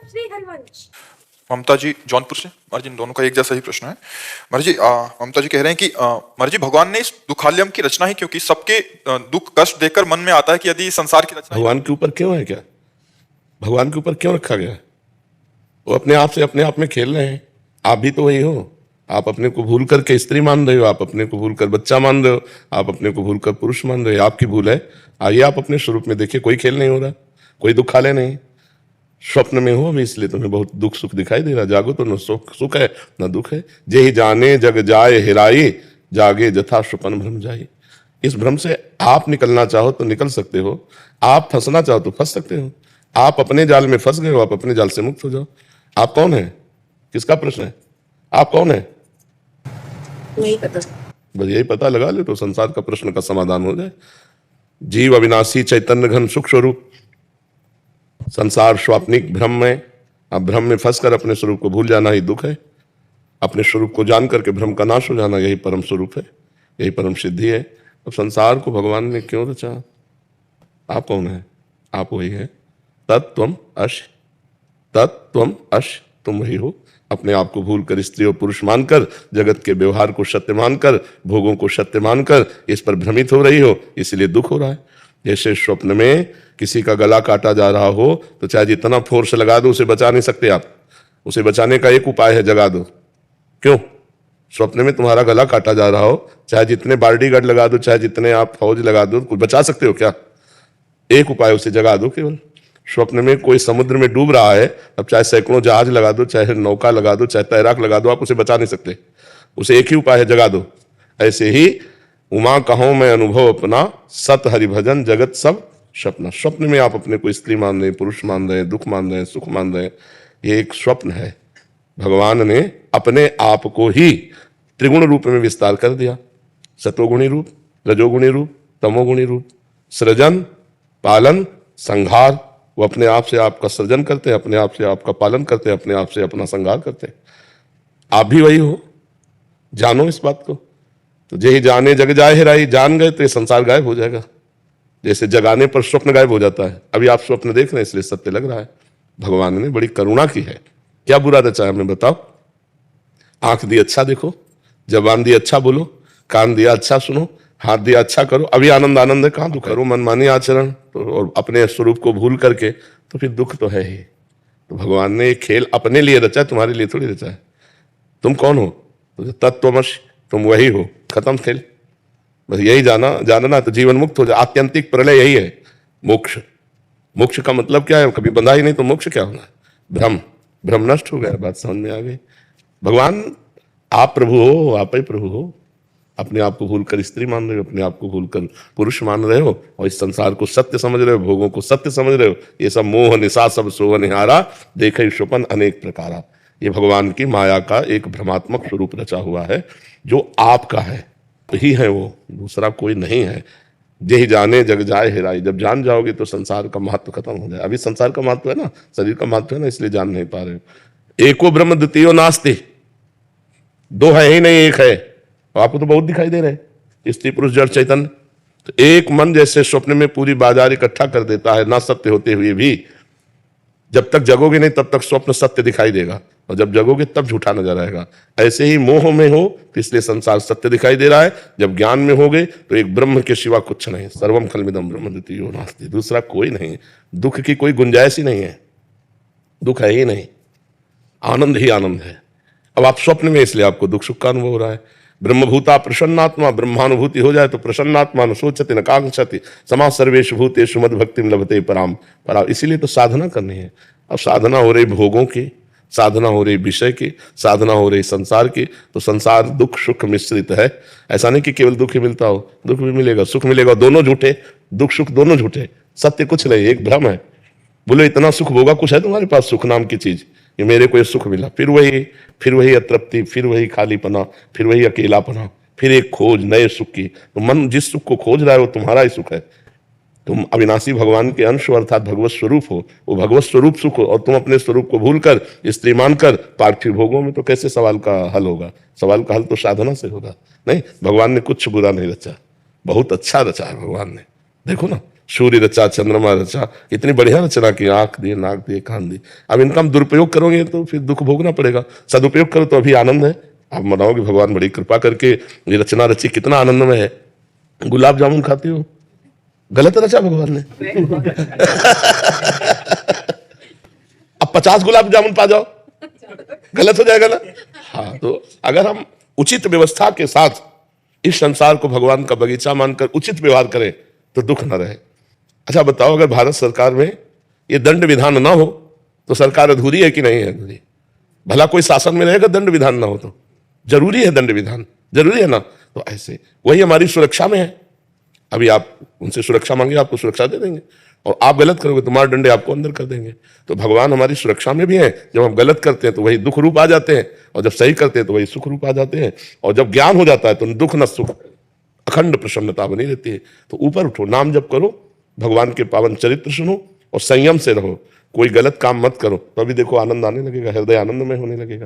श्री हरिवंश। ममता जी जौनपुर से। महाराज जी इन दोनों का एक जैसा ही प्रश्न है। महाराज जी ममता जी कह रहे हैं कि महाराज जी भगवान ने इस दुखालयम की रचना ही क्यों की? सबके दुख कष्ट देकर मन में आता है कि यदि संसार की रचना भगवान के ऊपर क्यों है? क्या भगवान के ऊपर क्यों रखा गया है? वो अपने आप से अपने आप में खेल रहे हैं। आप भी तो वही हो। आप अपने को भूल करके स्त्री मान रहे हो, आप अपने को भूल कर बच्चा मान रहे हो, आप अपने को भूल कर पुरुष मान रहे हो। आपकी भूल है। आइए आप अपने स्वरूप में देखिए, कोई खेल नहीं हो रहा, कोई दुखालय नहीं। स्वप्न में हो अभी, इसलिए तुम्हें बहुत दुख सुख दिखाई दे रहा। जागो तो न सुख है न दुख है। जे ही जाने जग जाए हिराई, जागे जथा स्वपन भ्रम जाई। इस भ्रम से आप निकलना चाहो तो निकल सकते हो, आप फंसना चाहो तो फंस सकते हो। आप अपने जाल में फंस गए हो, आप अपने जाल से मुक्त हो जाओ। आप कौन है? किसका प्रश्न है? आप कौन है? नहीं पता। बस यही पता लगा ले तो संसार का प्रश्न का समाधान हो जाए। जीव अविनाशी चैतन्य घन सुख स्वरूप, संसार स्वाप्निक भ्रम में। अब भ्रम में फंसकर अपने स्वरूप को भूल जाना ही दुख है। अपने स्वरूप को जान करके भ्रम का नाश हो जाना, यही परम स्वरूप है, यही परम सिद्धि है। अब संसार को भगवान ने क्यों रचा? आप कौन है? आप वही है। तत्त्वम अश, तत्त्वम अश, तुम वही हो। अपने आप को भूल कर स्त्री और पुरुष मानकर, जगत के व्यवहार को सत्य मानकर, भोगों को सत्य मानकर इस पर भ्रमित हो रही हो, इसलिए दुख हो रहा है। जैसे स्वप्न में किसी का गला काटा जा रहा हो तो चाहे जितना फोर्स लगा दो उसे बचा नहीं सकते आप। उसे बचाने का एक उपाय है, जगा दो। क्यों? स्वप्न में तुम्हारा गला काटा जा रहा हो, चाहे जितने बॉडीगार्ड लगा दो, चाहे जितने आप फौज लगा दो, कुछ बचा सकते हो क्या? एक उपाय, उसे जगा दो केवल। स्वप्न में कोई समुद्र में डूब रहा है, अब चाहे सैकड़ों जहाज लगा दो, चाहे नौका लगा दो, चाहे तैराक लगा दो, आप उसे बचा नहीं सकते। उसे एक ही उपाय है, जगा दो। ऐसे ही उमा कहो मैं अनुभव अपना, सत हरि भजन जगत सब स्वप्न। स्वप्न में आप अपने को स्त्री मान रहे हैं, पुरुष मान रहे हैं, दुख मान रहे हैं, सुख मान रहे हैं, ये एक स्वप्न है। भगवान ने अपने आप को ही त्रिगुण रूप में विस्तार कर दिया। सत्वगुणी रूप, रजोगुणी रूप, तमोगुणी रूप। सृजन, पालन, संहार। वो अपने आप से आपका सृजन करते हैं, अपने आप से आपका पालन करते हैं, अपने आप से अपना संहार करते हैं। आप भी वही हो, जानो इस बात को। तो जे ही जाने जग जाए हिराई, जान गए तो ये संसार गायब हो जाएगा। जैसे जगाने पर स्वप्न गायब हो जाता है। अभी आप स्वप्न देख रहे हैं इसलिए सत्य लग रहा है। भगवान ने बड़ी करुणा की है। क्या बुरा रचा है हमें बताओ? आंख दी अच्छा देखो, जबान दी अच्छा बोलो, कान दिया अच्छा सुनो, हाथ दिया अच्छा करो, अभी आनंद आनंद है, कहाँ दुख? करो मनमानी आचरण तो और अपने स्वरूप को भूल करके, तो फिर दुख तो है ही। तो भगवान ने खेल अपने लिए रचा है, तुम्हारे लिए थोड़ी रचा है। तुम कौन हो? तो तत्वमसि, तुम वही हो। खत्म खेल। बस यही जानना तो जीवन मुक्त हो जाए। आत्यंतिक प्रलय यही है, मोक्ष। मोक्ष का मतलब क्या है? कभी बंधा ही नहीं तो मोक्ष क्या होना है? भ्रम, भ्रम नष्ट हो गया, बात समझ में आ गई। भगवान आप प्रभु हो, आप ही प्रभु हो। अपने आप को भूलकर स्त्री मान रहे हो, अपने आप को भूलकर पुरुष मान रहे हो, और इस संसार को सत्य समझ रहे हो, भोगों को सत्य समझ रहे हो। ये सब मोह निशा सब सोह निहारा, देखे स्वपन अनेक प्रकारा। ये भगवान की माया का एक भ्रमात्मक स्वरूप रचा हुआ है, जो आपका है, ही है वो, दूसरा कोई नहीं है। जे ही जाने जग जाए हिराई, जब जान जाओगे तो संसार का महत्व खत्म हो जाए। अभी संसार का महत्व है ना, शरीर का महत्व है ना, इसलिए जान नहीं पा रहे हो। एको ब्रह्म द्वितीयो नास्ति, दो है ही नहीं, एक है। आपको तो बहुत दिखाई दे रहे हैं, स्त्री पुरुष जड़ चैतन्य। तो एक मन जैसे स्वप्न में पूरी बाजार इकट्ठा कर देता है, ना सत्य होते हुए भी। जब तक जगोगे नहीं तब तक स्वप्न सत्य दिखाई देगा, और जब जगोगे तब झूठा नजर आएगा। ऐसे ही मोह में हो तो इसलिए संसार सत्य दिखाई दे रहा है। जब ज्ञान में होगे तो एक ब्रह्म के सिवा कुछ नहीं। सर्वम खलमिदम ब्रह्म द्वितीयो नास्ति, दूसरा कोई नहीं। दुख की कोई गुंजाइश ही नहीं है, दुख है ही नहीं, आनंद ही आनंद है। अब आप स्वप्न में, इसलिए आपको दुख सुख का अनुभव हो रहा है। ब्रह्मभूता प्रसन्नात्मा, ब्रह्मानुभूति हो जाए तो प्रसन्नात्मा न सोचति न कांक्षति, समा सर्वेषु भूतेषु मद भक्तिम लभते पराम परा। इसीलिए तो साधना करनी है। अब साधना हो रही भोगों की, साधना हो रही विषय की, साधना हो रही संसार की। तो संसार दुख सुख मिश्रित है। ऐसा नहीं कि केवल दुख ही मिलता हो, दुख भी मिलेगा, सुख मिलेगा, दोनों झूठे। दुख सुख दोनों झूठे, सत्य कुछ नहीं, एक भ्रम है। बोले इतना सुख भोगा, कुछ है तुम्हारे पास सुख नाम की चीज कि मेरे को ये सुख मिला? फिर वही अतृप्ति, फिर वही खालीपना, फिर वही अकेलापना, फिर एक खोज नए सुख की। तो मन जिस सुख को खोज रहा है वो तुम्हारा ही सुख है। तुम अविनाशी भगवान के अंश अर्थात भगवत स्वरूप हो, वो भगवत स्वरूप सुख हो, और तुम अपने स्वरूप को भूलकर स्त्री मानकर पार्थिव भोगों में, तो कैसे सवाल का हल होगा? सवाल का हल तो साधना से होगा। नहीं, भगवान ने कुछ बुरा नहीं रचा, बहुत अच्छा रचा है भगवान ने। देखो ना, सूर्य रचा, चंद्रमा रचा, इतनी बढ़िया रचना की, आंख दिए, नाक दिए, कान दिए। अब इनका हम दुरुपयोग करोगे तो फिर दुख भोगना पड़ेगा। सदुपयोग करो तो अभी आनंद है। आप मनाओ कि भगवान बड़ी कृपा करके ये रचना रची, कितना आनंद में है। गुलाब जामुन खाते हो, गलत रचा भगवान ने। अब 50 गुलाब जामुन पा जाओ, गलत हो जाएगा ना। हाँ, तो अगर हम उचित व्यवस्था के साथ इस संसार को भगवान का बगीचा मानकर उचित व्यवहार करें तो दुख न रहे। अच्छा बताओ, अगर भारत सरकार में ये दंड विधान ना हो तो सरकार अधूरी है कि नहीं है अधूरी? भला कोई शासन में रहेगा दंड विधान ना हो तो? जरूरी है दंड विधान, जरूरी है ना। तो ऐसे वही हमारी सुरक्षा में है। अभी आप उनसे सुरक्षा मांगे, आपको सुरक्षा दे देंगे, और आप गलत करोगे तो मार डंडे आपको अंदर कर देंगे। तो भगवान हमारी सुरक्षा में भी है। जब हम गलत करते हैं तो वही दुख रूप आ जाते हैं, और जब सही करते हैं तो वही सुख रूप आ जाते हैं। और जब ज्ञान हो जाता है तो दुख न सुख, अखंड प्रसन्नता बनी रहती है। तो ऊपर उठो, नाम जप करो, भगवान के पावन चरित्र सुनो और संयम से रहो। कोई गलत काम मत करो, तो अभी देखो आनंद आने लगेगा, हृदय आनंदमय होने लगेगा।